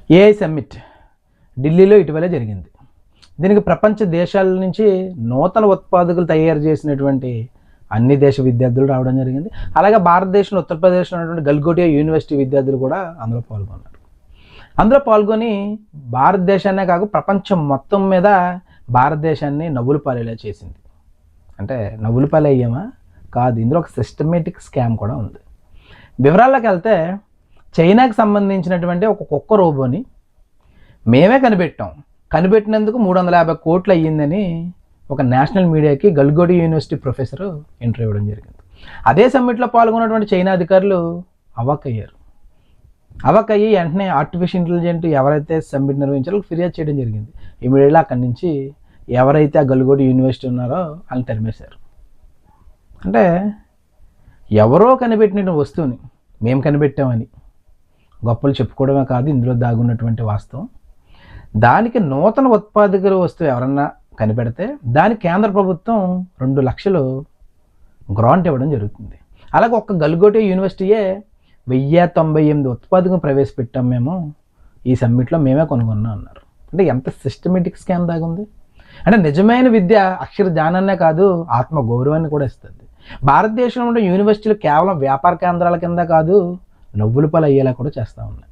AI summit ఢిల్లీలో ఇటీవలే జరిగింది. దీనికి ప్రపంచ దేశాల నుంచి నూతన ఉత్పాదకులు తయారు చేసినటువంటి అన్ని దేశ విద్యార్థులు రావడం జరిగింది. అలాగే భారతదేశంలో ఉత్తరప్రదేశ్లో ఉన్నటువంటి గల్గోటియా యూనివర్సిటీ విద్యార్థులు కూడా అందులో పాల్గొన్నారు. అందులో పాల్గొని భారతదేశాన్నే కాక ప్రపంచం మొత్తం మీద భారతదేశాన్ని నవ్వులు పాలేలా చేసింది. అంటే నవ్వులు పాలు అయ్యామా కాదు, ఇందులో ఒక సిస్టమేటిక్ స్కామ్ కూడా ఉంది. వివరాల్లోకి వెళ్తే చైనాకి సంబంధించినటువంటి ఒక కుక్క రోబోని మేమే కనిపెట్టినందుకు 350 కోట్లు అయ్యిందని ఒక నేషనల్ మీడియాకి గల్గోటియా యూనివర్సిటీ ప్రొఫెసర్ ఇంటర్వ్యూ ఇవ్వడం జరిగింది. అదే సమ్మిట్లో పాల్గొన్నటువంటి చైనా అధికారులు అవాక్కయ్యి వెంటనే ఆర్టిఫిషియల్ ఇంటెలిజెంట్ ఎవరైతే సమ్మిట్ నిర్వహించారో ఫిర్యాదు చేయడం జరిగింది. ఇమీడియట్గా అక్కడి నుంచి ఎవరైతే ఆ గల్గోటియా యూనివర్సిటీ ఉన్నారో వాళ్ళని తరిమేశారు. అంటే ఎవరో కనిపెట్టిన వస్తువుని మేము కనిపెట్టామని గొప్పలు చెప్పుకోవడమే కాదు, ఇందులో దాగున్నటువంటి వాస్తవం. దానికి నూతన ఉత్పాదక వస్తువు ఎవరన్నా కనిపెడితే దానికి కేంద్ర ప్రభుత్వం 2 లక్షలు గ్రాంట్ ఇవ్వడం జరుగుతుంది. అలాగే ఒక్క గల్గోటియా యూనివర్సిటీయే 1098 ఉత్పాదకం ప్రవేశపెట్టాం మేము ఈ సమ్మిట్లో, మేమే కొనుగొన్నాం అన్నారు. అంటే ఎంత సిస్టమేటిక్ స్కామ్ దాగుంది. అంటే నిజమైన విద్య అక్షర జ్ఞానాన్నే కాదు, ఆత్మ గౌరవాన్ని కూడా ఇస్తుంది. భారతదేశంలో ఉండే యూనివర్సిటీలు కేవలం వ్యాపార కేంద్రాల కింద కాదు, నవ్వుల పాలు అయ్యేలా కూడా చేస్తూ ఉన్నాయి.